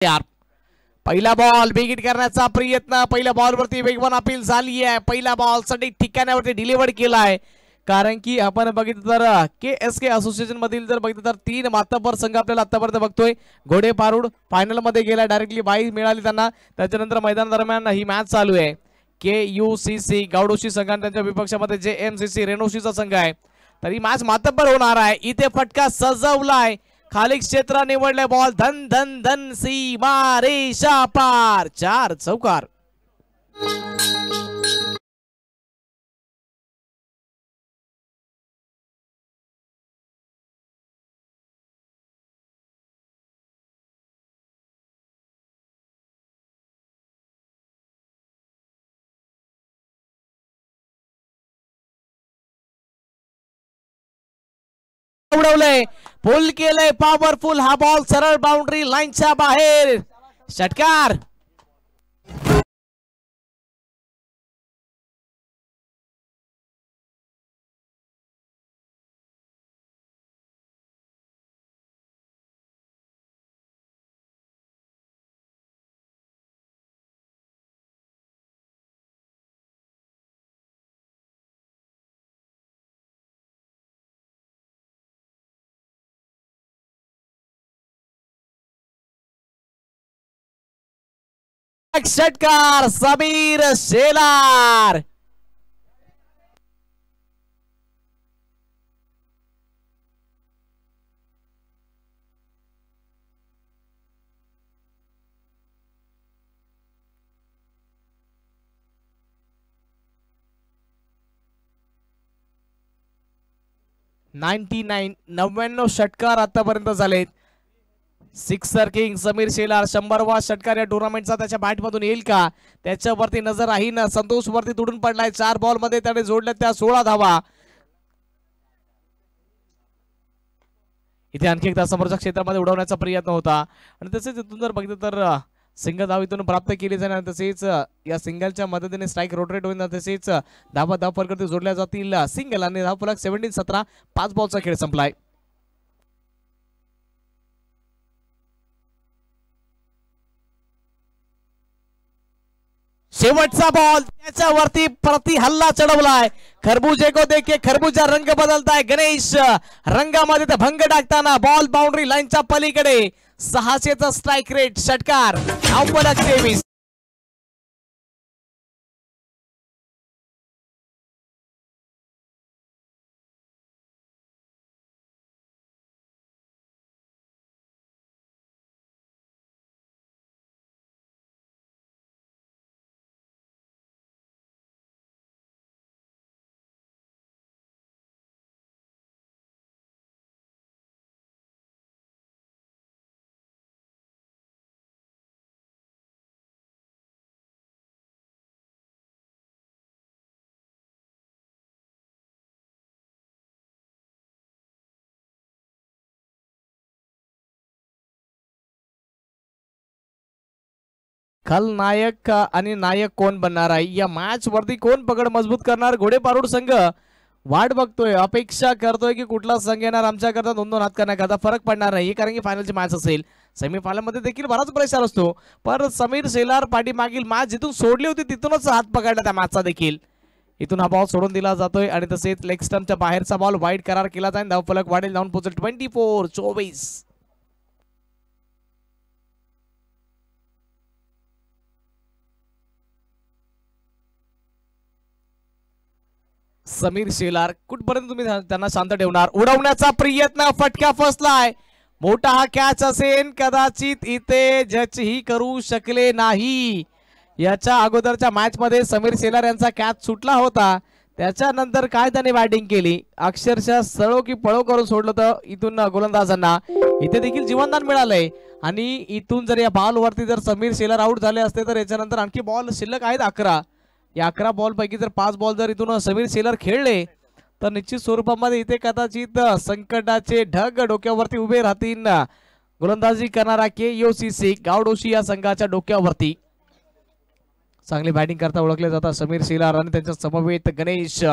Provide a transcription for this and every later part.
यार पहिला बॉल बिगिट करण्याचा प्रयत्न, पहिल्या बॉलवरती वेगवान अपील झाली आहे. पहिला बॉल सटीक ठिकाणावरती डिलिव्हर केलाय. कारण की आपण बघितलं तर KSK असोसिएशन मधील जर बघितलं तर 3 मातब्बर संघ आपल्याला आतापर्यंत बघतोय. घोडे पारूड फायनल मध्ये गेला, डायरेक्टली बाई मिळाली त्यांना. त्याच्यानंतर मैदान दरम्यान ही मॅच चालू आहे. KUCC गावडोशी संघ आणि त्यांच्या विपक्षामध्ये JMCC रेणोशीचा संघ आहे. तर ही मॅच मातब्बर होणार आहे. इथे फटका सजवलाय, खाली क्षेत्र निवडले, बॉल धन धन धन सीमा रेषा पार, 4 चौकार. उडवलंय, फुल केलंय, पॉवरफुल हा बॉल सरळ बाउंड्री लाईनच्या बाहेर, षटकार. षटकार समीर शेलार. $99 षटकार आतापर्यंत झालेत. सिक्सर किंग समीर शेलार 100वा षटकार या टुर्नामेंटचा त्याच्या बॅट मधून येईल का, त्याच्यावरती नजर आहे ना. संतोष वरती तुडून पडलाय, 4 बॉल मध्ये त्याने जोडल्या त्या 16 धावा. इथे आणखी एकदा समोरच्या क्षेत्रामध्ये उडवण्याचा प्रयत्न होता आणि तसेच इथून जर बघितलं तर सिंगल धाव इथून प्राप्त केली जाणार. तसेच या सिंगलच्या मदतीने स्ट्राईक रोटेट होईल, तसेच धाव फलकावरती जोडल्या जातील सिंगल आणि धाव फलक 17-17. 5 बॉलचा खेळ संपलाय. शेवटचा बॉल, त्याच्यावरती प्रति हल्ला चढवलाय. खरबूजे को देखे खरबूजा रंग बदलताय. गणेश रंगामध्ये भंग टाकताना बॉल बाउंड्री लाईनच्या पलीकडे. 600चा स्ट्राईक रेट, षटकार, धावफलक 23. खलनायक आणि नायक कोण बनणार आहे, या मॅच वरती कोण पकड मजबूत करणार. घोडे पारूड संघ वाट बघतोय, अपेक्षा करतोय की कुठला संघ येणार आमच्याकरता. 2-2 हात करण्याकरता फरक पडणार नाही, कारण की फायनलची मॅच असेल. सेमीफायनल मध्ये देखील बराच प्रेशर असतो, पण समीर शेलार पाठीमागील मॅच जिथून सोडली होती तिथूनच हात पकडला त्या मॅचचा देखील. इथून हा बॉल सोडून दिला जातोय आणि तसेच लेग स्टंपच्या बाहेरचा बॉल वाईड करार केला जाईल. धावफलक वाढेल, जाऊन पोहोचेल 24-24. समीर शेलार कुठपर्यंत तुम्ही त्यांना शांत ठेवणार. उडवण्याचा प्रयत्न, फटका फसलाय. मोठा हा कॅच असेल, कदाचित इथे जज ही करू शकले नाही. याच्या अगोदरच्या मॅच मध्ये समीर शेलार यांचा कॅच सुटला होता, त्याच्यानंतर काय त्याने बॅटिंग केली, अक्षरशः सळो की पळो करून सोडलं तर इथून गोलंदाजांना. इथे देखील जीवनदान मिळालंय आणि इथून जर या बॉल वरती जर समीर शेलार आउट झाले असते तर याच्यानंतर आणखी बॉल शिल्लक आहेत 11. या 11 बॉल पैकी जर 5 बॉल जर इथून समीर शेलार खेळले तर निश्चित स्वरूपामध्ये इथे कदाचित संकटाचे ढग डोक्यावरती उभे राहतील. गोलंदाजी करणारा KUCC गावडोशी या संघाच्या डोक्यावरती. चांगली बॅटिंग करता ओळखले जातात समीर शेलार आणि त्यांच्या समवेत गणेश,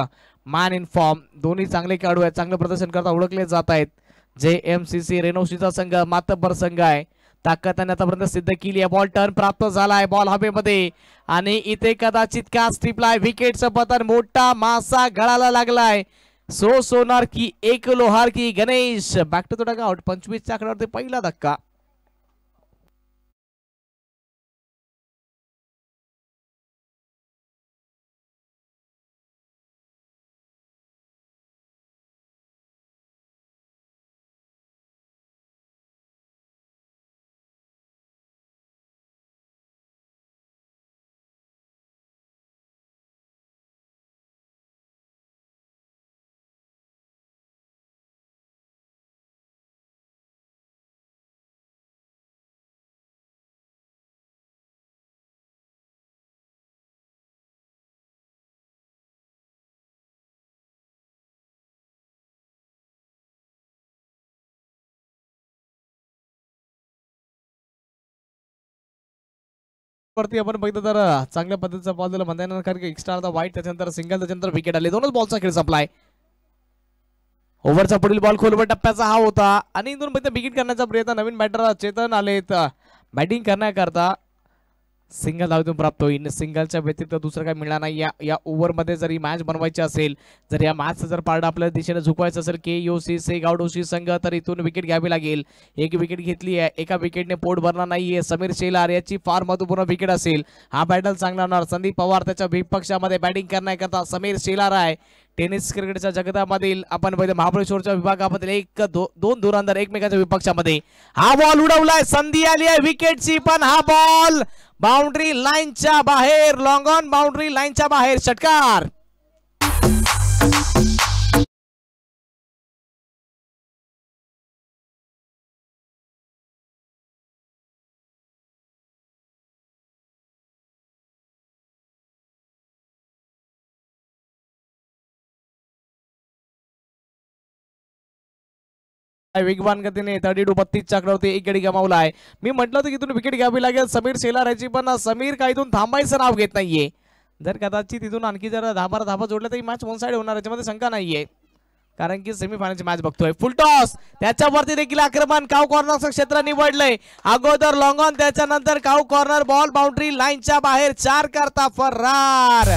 मॅन इन फॉर्म. दोन्ही चांगले खेळाडू आहेत, चांगले प्रदर्शन करता ओळखले जात आहेत. JMCC रेणोशीचा संघ मातब्बर संघ आहे. ताकद त्यांनी आतापर्यंत सिद्ध केली आहे. बॉल टर्न प्राप्त झालाय, बॉल हवेमध्ये आणि इथे कदाचित कॅच टिपलाय. विकेटचं पतन, मोठा मासा गळाला लागलाय. सो सोनार की एक लोहार की Ganesh. Back to the dugout. 25च्या आकड्यावरती पहिला धक्का. वरती आपण बघितलं तर चांगल्या पद्धतीचा बॉल दिला म्हणता येणार, कारण की एक्स्ट्रा वाईट, त्याच्यानंतर सिंगल, त्याच्यानंतर विकेट आले. दोनच बॉलचा खेळ संपलाय. ओव्हरचा पुढील बॉल खोलवर टप्प्याचा हा होता आणि इथून विकेट करण्याचा प्रयत्न. नवीन बॅटर चेतन आलेत बॅटिंग करण्याकरता. सिंगल धावेतून प्राप्त होईल. सिंगलच्या व्यतिरिक्त दुसरं काय मिळणार नाही. या ओव्हरमध्ये जर ही मॅच बनवायची असेल, जर या मॅच जर पारडा आपल्या दिशेने झुकवायचं असेल KOC सेगावडोशी संघ, तर इथून विकेट घ्यावी लागेल. एक विकेट घेतली आहे, एका विकेटने पोट भरणार नाहीये. समीर शेलार याची फार महत्वपूर्ण विकेट असेल. हा बॅटल चांगला होणार. संदीप पवार त्याच्या विपक्षामध्ये बॅटिंग करण्याकरता समीर शेलार आहे. टेनिस क्रिकेटच्या जगतामधील आपण पहिले महाबळेश्वरच्या विभागामधील दोन धुरंधर एकमेकांच्या विपक्षामध्ये. हा बॉल उडवलाय, संधी आली आहे विकेटची, पण हा बॉल बाउंड्री लाईनच्या बाहेर, लॉंग ऑन बाउंड्री लाईनच्या बाहेर. षटकार. वेगवान गतीने 32-32 चक्रावरती एक गडी गमावलाय. मी म्हटलं होतं की इथून विकेट घ्यावी लागेल समीर शेलार याची, पण समीर काय इथून थांबायचं नाव घेत नाहीये. जर कदाचित तिथून आणखी जर 10-12 धाबा जोडल्या तर ही मॅच वन साइड होणार, याच्यामध्ये शंका नाहीये, कारण की सेमीफायनलची मॅच बघतोय. फुल टॉस, त्याच्यावरती देखील आक्रमण. काव कॉर्नरचं क्षेत्र निवडलंय. अगोदर लॉंग ऑन, त्याच्यानंतर काव कॉर्नर. बॉल बाउंड्री लाईनच्या बाहेर. 4 करता फरार.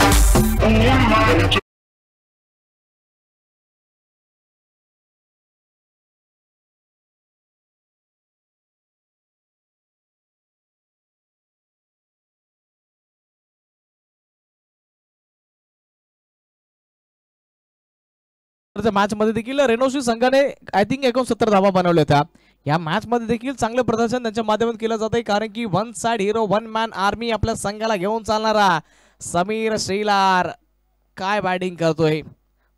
मॅच मध्ये देखील रेनोशी संघाने आय थिंक 69 धावा बनवल्या होत्या. या मॅच मध्ये देखील चांगलं प्रदर्शन त्यांच्या माध्यमातून केलं जात आहे, कारण की one side hero, one man army आपल्या संघाला घेऊन चालणारा समीर शेलार काय बॅटिंग करतोय.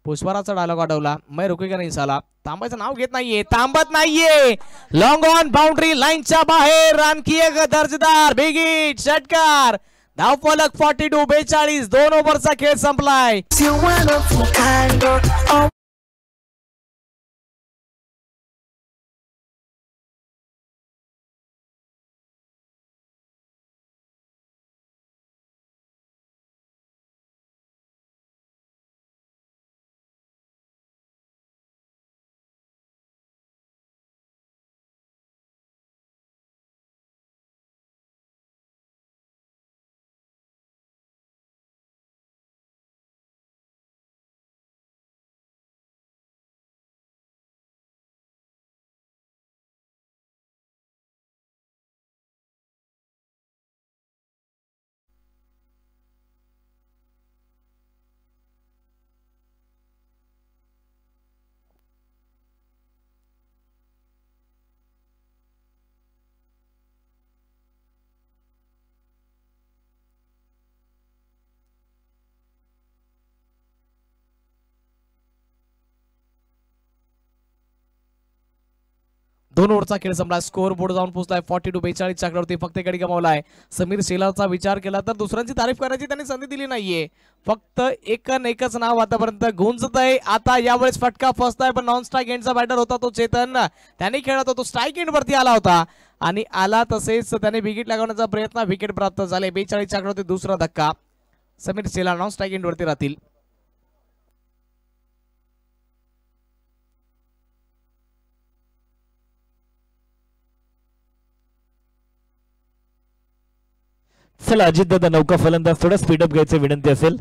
पुष्पराचा डायलॉग आठवला, मै रुकेगा नाही साला. थांबायचं नाव घेत नाहीये, थांबत नाहीये. लॉंग ऑन बाउंड्री लाईनच्या बाहेर. आणखी एक दर्जेदार बिग हिट. षटकार. धावफलक 42-42. 2 ओव्हरचा खेळ संपलाय. दोन ओव्हरचा खेळ संपला. स्कोर बोर्ड जाऊन पोहोचलाय 42-42 चक्रावरती. फक्त गडी गमावलाय. समीर शेलारचा विचार केला तर दुसऱ्यांची तारीफ करायची त्यांनी संधी दिली नाहीये. फक्त एकच नाव आतापर्यंत गुंजत आहे. आता यावेळेस फटका फसताय, पण नॉन स्ट्राईक एंडचा बॅटर होता तो चेतन. त्याने खेळत होता, तो स्ट्राईक एंड वरती आला होता आणि आला तसेच त्याने विकेट लागवण्याचा प्रयत्न. विकेट प्राप्त झाले. 42 चक्रावरती दुसरा धक्का. Sameer Shelar non strike end वरती राहतील. चला अजित दादा नौका फलंदाज थोडं स्पीडअप घ्यायचं विनंती असेल.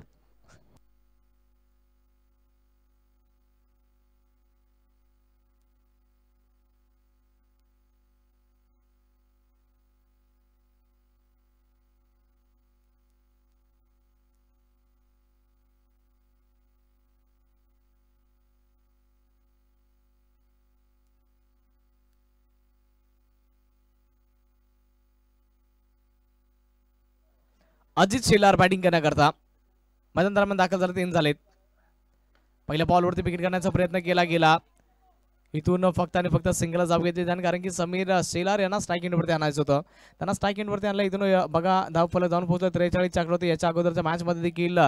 अजित शेलार बॅटिंग करण्याकरता मैदान दरम्यान दाखल झाले, 3 झालेत. पहिल्या बॉलवरती विकेट करण्याचा प्रयत्न केला गेला. इथून फक्त आणि फक्त सिंगल जाऊ घेतली जाईल, कारण की समीर शेलार यांना स्ट्राईक एंडवरती आणायचं होतं. त्यांना स्ट्राईक एंडवरती आणलं. इथून बघा धाव फलक जाऊन पोहोचलं 43 च्या आकडे. याच्या अगोदरच्या मॅच मध्ये देखील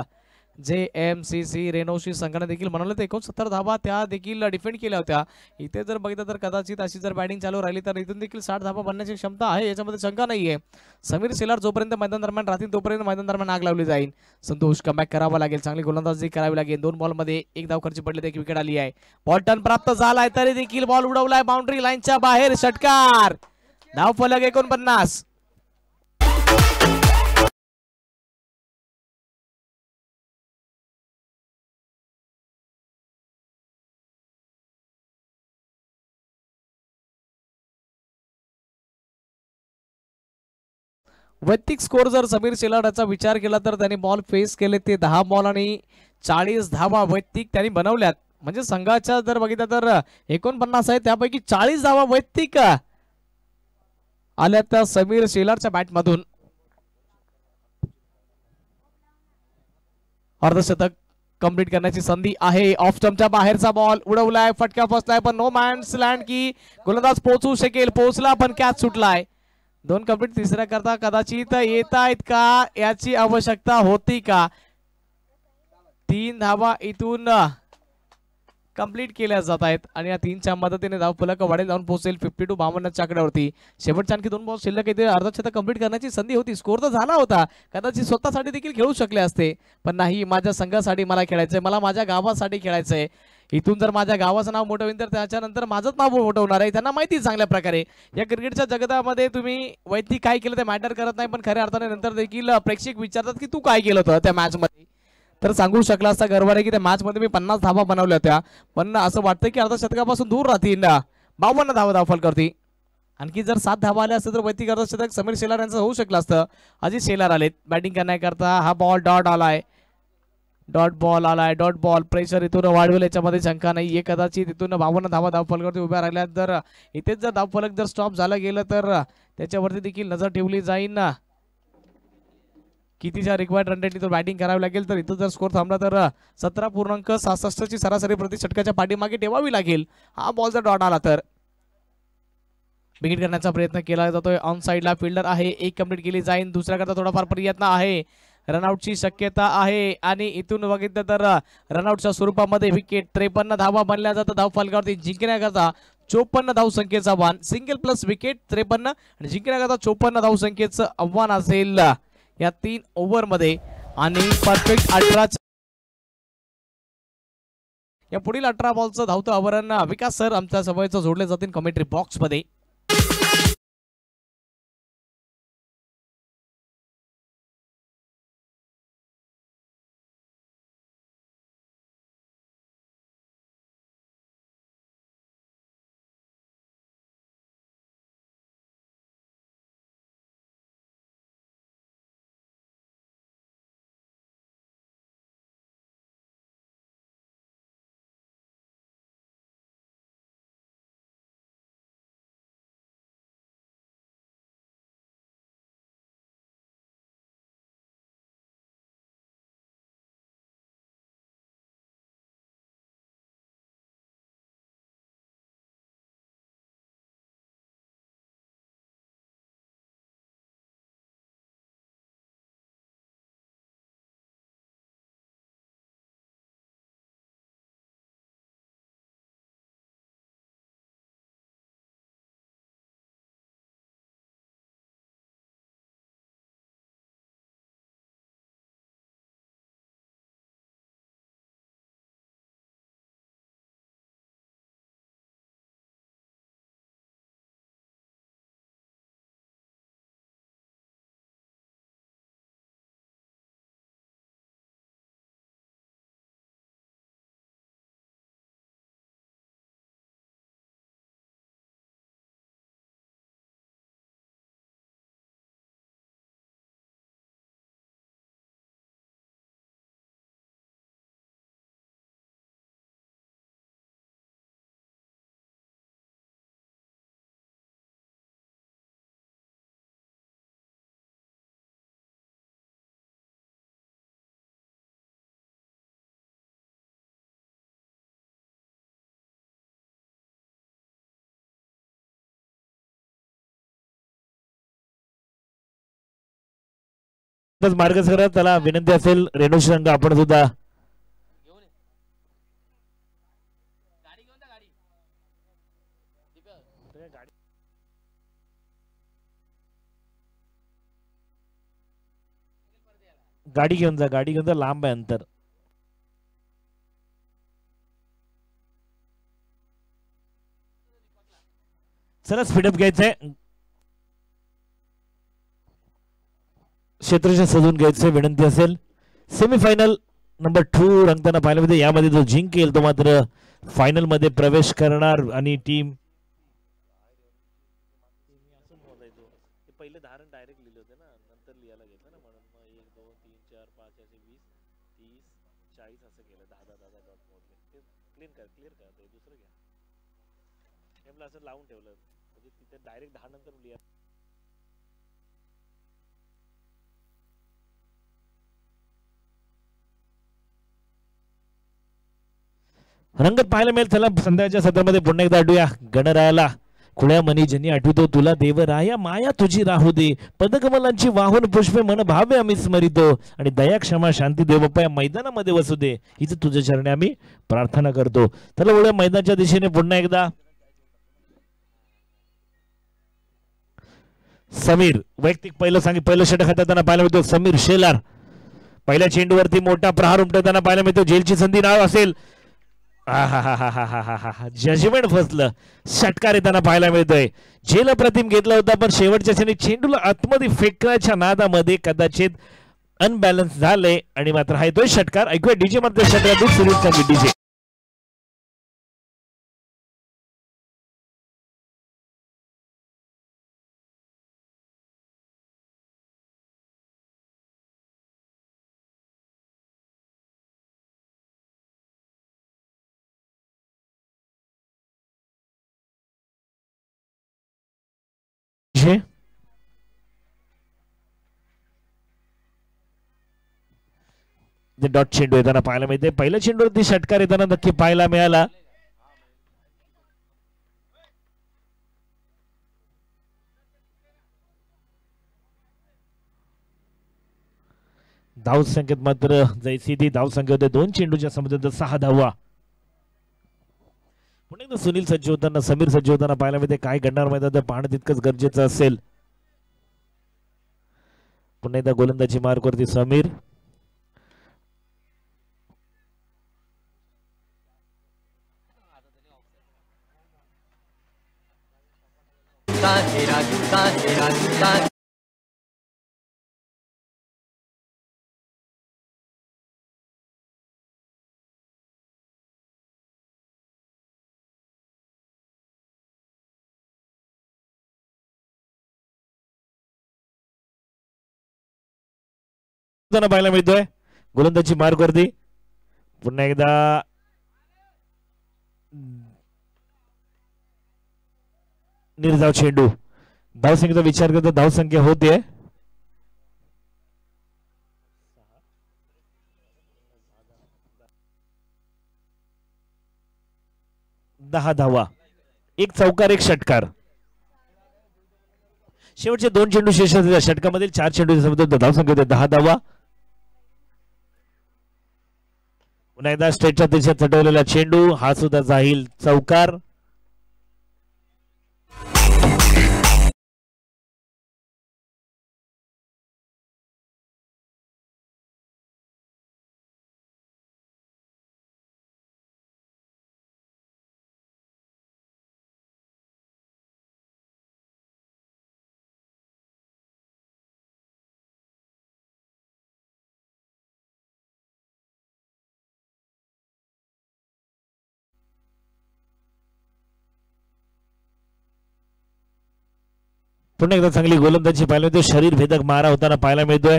JMCC रेनोशी संघाने देखील म्हणाले तर 69 धावा त्या देखील डिफेंड केल्या होत्या. इथे जर बघितलं तर कदाचित अशी जर बॅटिंग चालू राहिली तर इथून देखील 60 धावा बनण्याची क्षमता आहे, याच्यामध्ये शंका नाहीये. समीर शेलार जोपर्यंत मैदान दरम्यान राहतील तोपर्यंत मैदान दरम्यान आग लावली जाईल. संतोष कमबॅक करावा लागेल, चांगली गोलंदाजी करावी लागेल. 2 बॉलमध्ये 1 धाव खर्च पडले, एक विकेट आली आहे. बॉल टर्न प्राप्त झालाय तरी देखील बॉल उडवलाय बाउंड्री लाईनच्या बाहेर. षटकार. धाव फलक 49. वैयक्तिक स्कोर जर समीर शेलारचा विचार केला तर त्यांनी बॉल फेस केले ते 10 बॉल आणि 40 धावा वैयक्तिक त्यांनी बनवल्यात. म्हणजे संघाच्या जर बघितलं तर 49 आहे, त्यापैकी 40 धावा वैयक्तिक आल्या त्या समीर शेलारच्या बॅटमधून. अर्धशतक कंप्लीट करण्याची संधी आहे. ऑफ स्टंपच्या बाहेरचा बॉल उडवलाय, फटका फसलाय, पण नो मॅन्स लँड की गोलंदाज पोहोचू शकेल, पोहोचला पण कॅच सुटलाय. 2 कंप्लीट. तिसऱ्या करता कदाचित येत आहेत का, याची आवश्यकता होती का. 3 धावा इथून कंप्लीट केल्या जात आहेत आणि या 3च्या मदतीने धाव फलक वाढेल, जाऊन पोहोचेल 52 52 आकड्यावरती. शेवटच्या आणखी 2 बॉल शिल्लक इथे अर्धशतक कंप्लीट करण्याची संधी होती. स्कोर तर झाला होता, कदाचित स्वतःसाठी देखील खेळू शकले असते, पण नाही. माझ्या संघासाठी मला खेळायचंय, मला माझ्या गावासाठी खेळायचंय. इथून जर माझ्या गावाचं नाव मोठं होईल तर त्याच्यानंतर माझंच नाव मोठं होणार आहे. त्यांना माहिती चांगल्या प्रकारे या क्रिकेटच्या जगतामध्ये तुम्ही वैयक्तिक काय केलं ते मॅटर करत नाही, पण खऱ्या अर्थाने नंतर देखील प्रेक्षक विचारतात की तू काय केलं होतं त्या मॅच मध्ये. तर सांगू शकला असता गर्वाने की त्या मॅच मध्ये मी 50 धावा बनवल्या होत्या, पण असं वाटतं की अर्धशतकापासून दूर राहतील. 52 धावा धावफल करती. आणखी जर 7 धावा आल्या असतं तर वैयक्तिक अर्धशतक समीर शेलार यांचं होऊ शकलं असतं. अजित शेलार आलेत बॅटिंग करण्याकरता. हा बॉल डॉट आलाय, डॉट बॉल आलाय, डॉट बॉल. प्रेशर इथून वाढवेल, याच्यामध्ये शंका नाही. कदाचित इथून 52 धावा धावफलकावरती उभ्या राहिल्या. जर इथेच जर धावफलक जर स्टॉप झालं गेलं तर त्याच्यावरती देखील नजर ठेवली जाईल ना. कितीच्या रिक्वायर्ड रन रेटनी तो बॅटिंग करावी लागेल, तर इथं जर स्कोर थांबला तर 17.67 ची सरासरी प्रति षटकाच्या पाठीमागे ठेवावी लागेल. हा बॉल जर डॉट आला तर विकेट करण्याचा प्रयत्न केला जातोय. ऑन साइडला फिल्डर आहे, 1 कंप्लीट केली जाईल. दुसऱ्या करता थोडाफार प्रयत्न आहे, रनआउटची शक्यता आहे आणि इथून बघितलं तर रनआउटच्या स्वरूपामध्ये विकेट. 53 धावा बनल्या जातात धाव फलकावरती. जिंकण्याकरता 54 धाव संख्येचं आव्हान. सिंगल प्लस विकेट 53 आणि जिंकण्याकरता 54 धाव संख्येचं आव्हान असेल या 3 ओव्हर मध्ये. आणि परफेक्ट 18 या पुढील 18 बॉलचं धावतं आवरण विकास सर आमच्या समोरचं जोडले जातील कमेंट्री बॉक्स मध्ये. मार्गच करा. त्याला विनंती असेल रेणुश रंग आपण सुद्धा गाडी घेऊन जा. गाडी घेऊन जा. लांब आहे अंतर. चला स्पीडअप घ्यायचंय. क्षेत्रक्षण सजून घ्यायचं विनंती असेल. सेमीफायनल नंबर 2 रंगताना पाहायला मिळते. यामध्ये जो जिंकेल तो मात्र फायनल मध्ये प्रवेश करणार. आणि टीम पहिले धारण डायरेक्ट लिहिले होते ना, नंतर लिहायला घेतलं ना, म्हणून मग 1 2 3 4 5 असे 20 30 40 असं केलं. 10 10 10 डॉट मोजले. ते क्लीन कर ते दुसरं घ्या. एमला असं लावून ठेवलं म्हणजे तिथे डायरेक्ट 10 नंतर लिहा. रंगत पाहायला मिळेल. चला संध्याच्या सत्रामध्ये पुन्हा एकदा आठवूया गणरायाला. खुळ्या मनी जनी आठवितो तुला देवराया, माया तुझी राहू दे, पदकमलांची वाहन पुष्पे मन भावे आम्ही स्मरितो, आणि दया क्षमा शांती देव बाप्पा या मैदानामध्ये वसू दे, हीच तुझ्या चरणी आम्ही प्रार्थना करतो. चला ओळ्या मैदानाच्या दिशेने पुन्हा एकदा समीर वैयक्तिक पहिलं षटक हाताळताना पाहायला मिळतो. समीर शेलार पहिल्या चेंडूवरती मोठा प्रहार उमटताना पाहायला मिळतो. जेलची संधी नाव असेल. जजमेंट फसलं. षटकार येताना पाहायला मिळतोय. झेल अप्रतिम घेतला होता पण शेवटच्या क्षणी चेंडूला आतमध्ये फेकण्याच्या नादामध्ये कदाचित अनबॅलन्स झाले आणि मात्र हा येतोय षटकार. ऐकूया डीजे मात्र षटकातून सुरू झाली डीजे. डॉट चेंडू येताना पाहायला मिळते. पहिल्या चेंडूवरती षटकार येताना नक्की पाहायला मिळाला. धाव संख्येत मात्र जैसी ती धाव संख्या होते 2 चेंडूच्या समुद्रात 6 धावा. पुन्हा एकदा सुनील सज्ज होताना समीर सज्ज होताना पाहायला मिळते. काय घडणार मैदानात पाहणं तितकंच गरजेचं असेल. पुन्हा एकदा गोलंदाजी मार्कवरती समीर. पाहायला मिळतोय गोलंदाजी मार्कवरती. पुन्हा एकदा निर्धाव चेंडू. धावसंख्येचा विचार करता धावसंख्या होते 10 धावा. 1 चौकार 1 षटकार. शेवटचे 2 चेंडू शेष षटकामधील 4 चेंडू धावसंख्या होते 10 धावा. पुन्हा एकदा स्ट्रेटच्या दिशेत चटवलेला चेंडू. हा सुद्धा जाईल चौकार. पुन्हा एकदा चांगली गोलंदाजी पाहायला मिळते. शरीर भेदक मारा होताना पाहायला मिळतोय.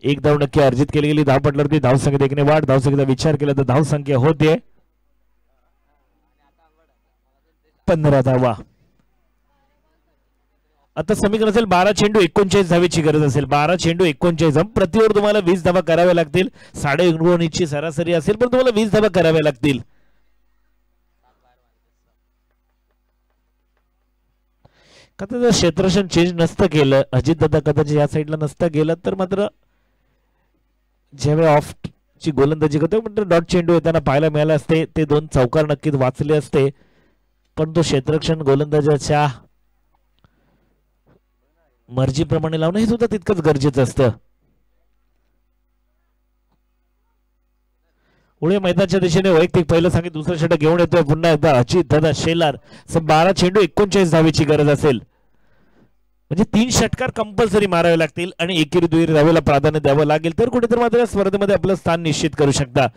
1 धाव नक्की अर्जित केली गेली. धावपटल्यावरती धावसंख्येत 1 ने वाढ. धावसंख्येचा विचार केला तर धावसंख्या होते 15 धावा. आता समीकरण असेल 12 चेंडू 39 धावेची गरज असेल. 12 चेंडू 39 धाव. प्रति ओव्हर तुम्हाला 20 धावा कराव्या लागतील. 19.5 सरासरी असेल पण तुम्हाला 20 धावा कराव्या लागतील. जर क्षेत्ररक्षण चेंज नसतं केलं, अजित दादा कदाचित या साईडला नसतं गेलं तर मात्र ज्यावेळी ऑफ ची गोलंदाजी करतो म्हणजे डॉट चेंडू येताना पाहायला मिळाला असते ते 2 चौकार नक्कीच वाचले असते पण तो क्षेत्ररक्षण गोलंदाजाच्या मर्जीप्रमाणे लावणं हे सुद्धा तितकंच गरजेचं असतं. पुढे मैदानाच्या दिशेने वैयक्तिक पहिलं सांगितलं दुसरं षटक घेऊन येतोय पुन्हा एकदा अजित दादा शेलार. 12 चेंडू 39 धावेची गरज असेल म्हणजे 3 षटकार कंपल्सरी मारावे लागतील आणि एकेरी दुहेरी धावेला प्राधान्य द्यावं लागेल तर कुठेतरी मात्र या स्पर्धेमध्ये आपलं स्थान निश्चित करू शकता.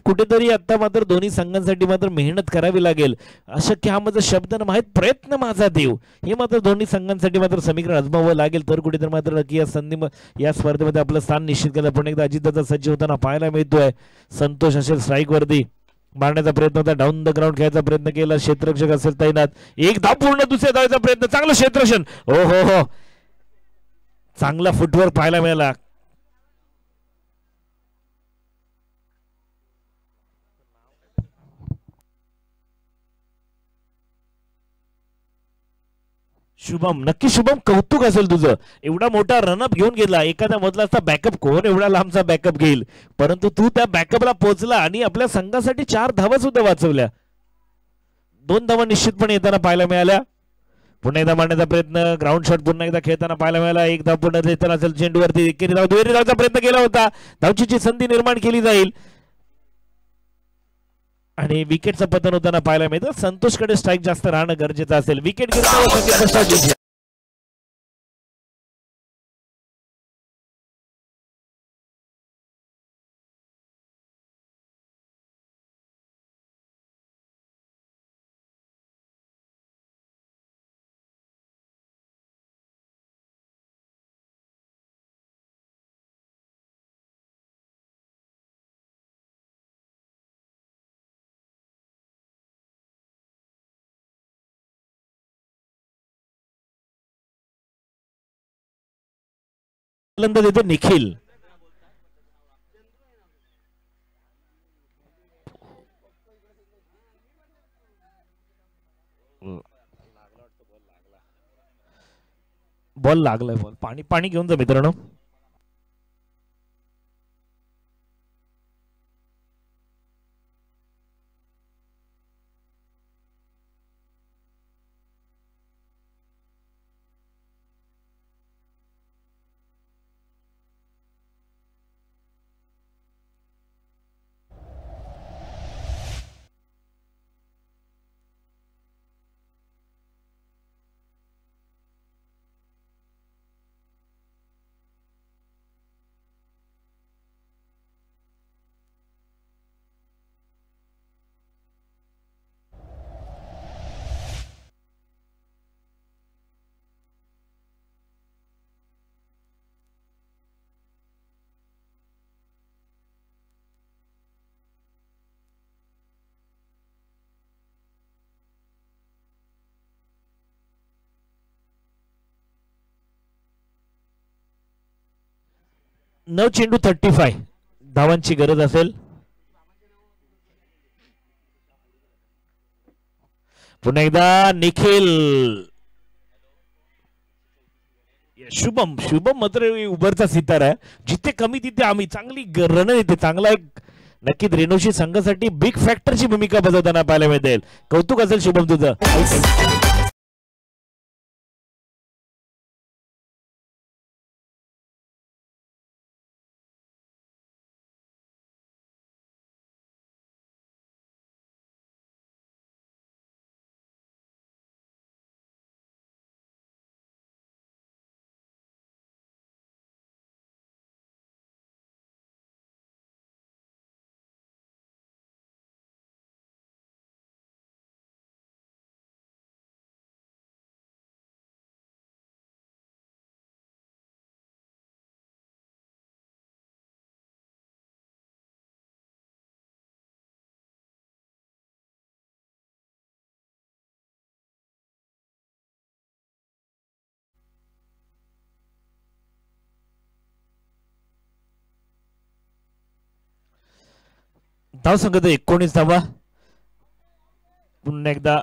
कुठेतरी आता मात्र दोन्ही संघांसाठी मात्र मेहनत करावी लागेल. अशक्य हा माझा शब्द न माहीत प्रयत्न माझा देव हे मात्र दोन्ही संघांसाठी मात्र समीकरण आजमावं लागेल तर कुठेतरी मात्र नक्की या स्पर्धेमध्ये आपलं स्थान निश्चित केलं. पण एकदा अजितदादा सज्ज होताना पाहायला मिळतोय. संतोष असेल स्ट्राईक वरती मारण्याचा प्रयत्न होता डाऊन द ग्राउंड खेळायचा प्रयत्न केला क्षेत्ररक्षक असेल तैनात एक धाव पूर्ण दुसऱ्या धावेचा प्रयत्न चांगलं क्षेत्ररक्षण हो हो हो चांगला फुटवर्क पाहायला मिळाला. शुभम नक्की शुभम कौतुक असेल तुझं एवढा मोठा रनअप घेऊन गेला एखाद्या मधला असता बॅकअप कोण एवढा लांबचा बॅकअप घेईल परंतु तू त्या बॅकअपला पोहोचला आणि आपल्या संघासाठी 4 धावा सुद्धा वाचवल्या. 2 धावा निश्चितपणे येताना पाहायला मिळाल्या. पुन्हा एकदा मारण्याचा प्रयत्न ग्राउंड शॉट पुन्हा एकदा खेळताना पाहायला मिळाला. एक धाव पुन्हा येताना असेल चेंडूवरती एकेरी धाव दुहेरी धावचा प्रयत्न केला होता धावची संधी निर्माण केली जाईल आणि विकेटचं पतन होताना पाहायला मिळतं. संतोषकडे स्ट्राईक जास्त राहणं गरजेचं असेल. विकेट घेतला देतो निखिल. बॉल लागलाय बॉल पाणी पाणी घेऊन जा मित्रांनो. नऊ चेंडू 35 धावांची गरज असेल. पुन्हा एकदा निखिल शुभम शुभम मात्र उभरचा सितारा आहे जिथे कमी तिथे आम्ही चांगली रन येते चांगला एक नक्कीच रेणुशी संघासाठी बिग फॅक्टरची भूमिका बजावताना पाहायला मिळेल. कौतुक असेल शुभम तुझं. धाव संख्या 19 धावा. पुन्हा एकदा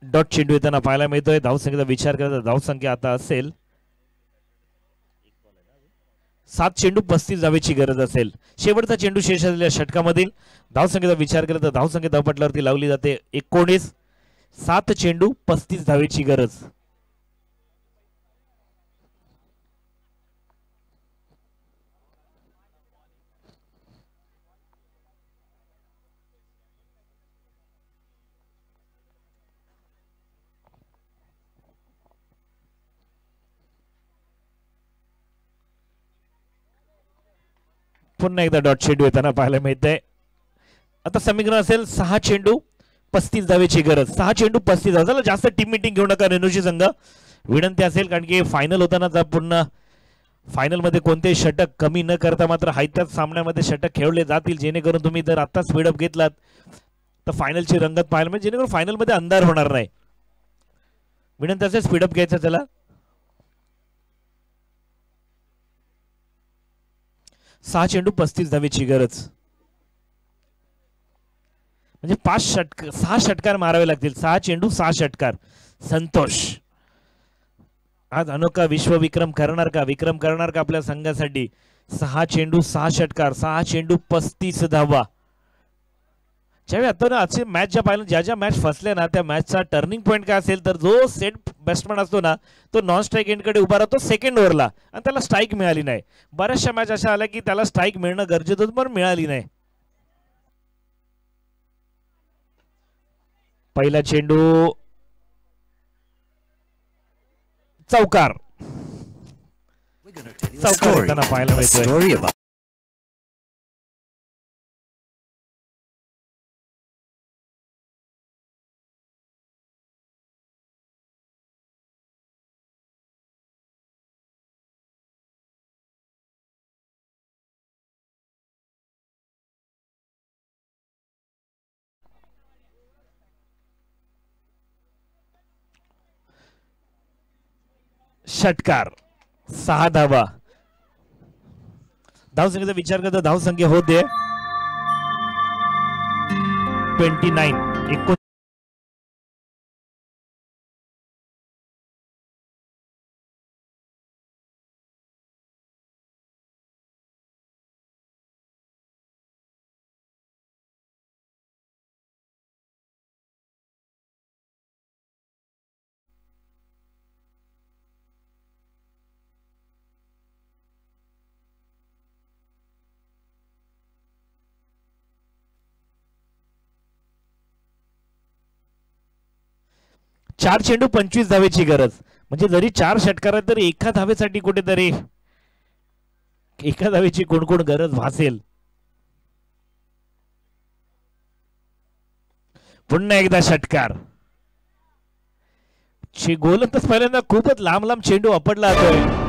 डॉट चेंडू येताना पाहायला मिळतोय. धाव संख्येचा विचार करता धाव संख्या आता असेल 7 चेंडू 35 धावेची गरज असेल. शेवटचा चेंडू शेष असलेल्या षटकामधील धावसंख्येचा विचार केला तर धावसंख्या धावपटलावरती लावली जाते 19. 7 चेंडू 35 धावेची गरज. पुन्हा एकदा डॉट चेंडू येताना पाहायला मिळतंय. आता समीकरण असेल 6 चेंडू 35 धावेची गरज. 6 चेंडू 35 धाव. जास्त टीम मीटिंग घेऊ नका रेणुशी संघ, विनंती असेल, कारण की फायनल होताना पुन्हा फायनल मध्ये कोणतेही षटक कमी न करता मात्र हायत्याच सामन्यामध्ये षटक खेळले जातील, जेणेकरून तुम्ही जर आता स्पीडअप घेतलात तर फायनलची रंगत पाहायला मिळेल, जेणेकरून फायनल मध्ये अंधार होणार नाही. विनंती असेल स्पीडअप घ्यायचा. चला 6 चेंडू 35 धावेची गरज म्हणजे 6 षटकार मारावे लागतील. 6 चेंडू 6 षटकार. संतोष आज अनोखा विश्वविक्रम करणार का, विक्रम करणार का आपल्या संघासाठी. 6 चेंडू 6 षटकार, 6 चेंडू 35 धावा. ज्यावेळी आता ना आजची मॅच ज्या पाहिलं, ज्या मॅच फसल्या ना त्या मॅचचा टर्निंग पॉईंट काय असेल तर जो सेट बॅट्समन असतो ना तो नॉन स्ट्राईक एंडकडे उभा राहतो सेकंड ओव्हरला आणि त्याला स्ट्राईक मिळाली नाही. बऱ्याचशा मॅच अशा आल्या की त्याला स्ट्राईक मिळणं गरजेचं होतं पण मिळाली नाही. पहिला चेंडू चौकार. चौकार येताना पाहायला मिळतोय. षटकार 6 धावा. धावसंख्येचा विचार करता धावसंख्या होते 29. 4 चेंडू 25 धावेची गरज म्हणजे जरी 4 षटकार तरी एका धावेसाठी कुठेतरी एका धावेची कोण गरज भासेल. पुन्हा एकदा षटकार. गोलंदाज पहिल्यांदा खूपच लांब लांब चेंडू आपटला जातोय.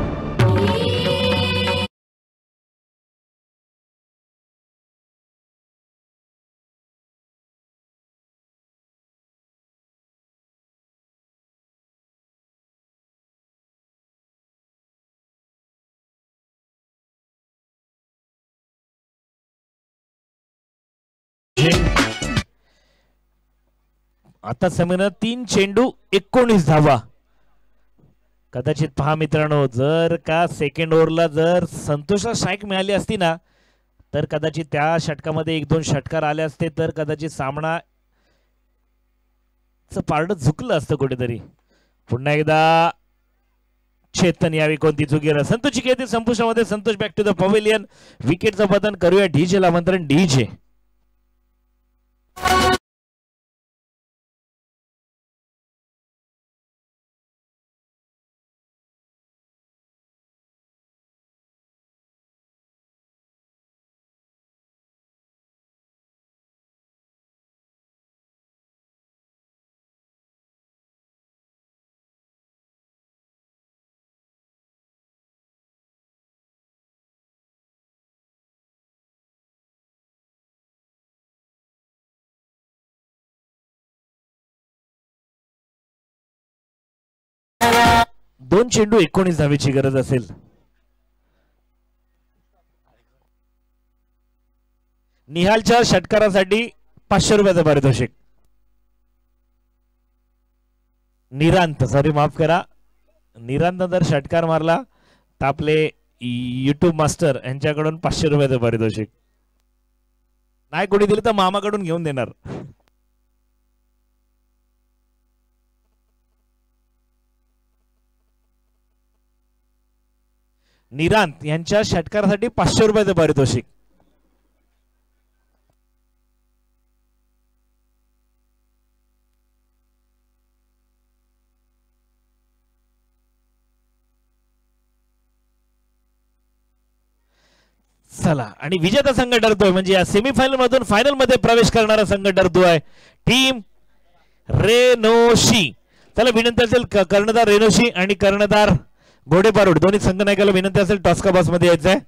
आता समीकरण 3 चेंडू 19 धावा. कदाचित पहा मित्रांनो, जर का सेकंड ओव्हरला जर संतोषला स्ट्राईक मिळाली असती ना तर कदाचित त्या षटकामध्ये 1-2 षटकार आले असते तर कदाचित सामना पारड झुकलं असतं कुठेतरी. पुन्हा एकदा चेतन यावी कोणती चुकी. संतोषची खेळतील संपुष्टामध्ये. Santosh back to the pavilion. विकेटचं पतन करूया डीजे ला आमंत्रण. डीजे दोन चेंडू 19 धावेची गरज असेल. निहालच्या षटकारासाठी 500 रुपयाचं पारितोषिक. निरांत, सॉरी माफ करा, निरांत जर षटकार मारला तर आपले युट्यूब मास्टर यांच्याकडून 500 रुपयाचं पारितोषिक. नाही कोणी दिलं तर मामाकडून घेऊन देणार. निरांत यांच्या षटकारासाठी 500 रुपयाचं पारितोषिक. चला आणि विजेता संघ ठरतोय म्हणजे या सेमीफायनल मधून फायनल मध्ये प्रवेश करणारा संघ ठरतोय टीम रेनोशी. त्याला विनंती असेल कर्णधार रेनोशी आणि कर्णधार घोडेपारूड दोन्ही संघ नायकाला विनंती असेल टॉस का बॉक्स मध्ये यायचंय.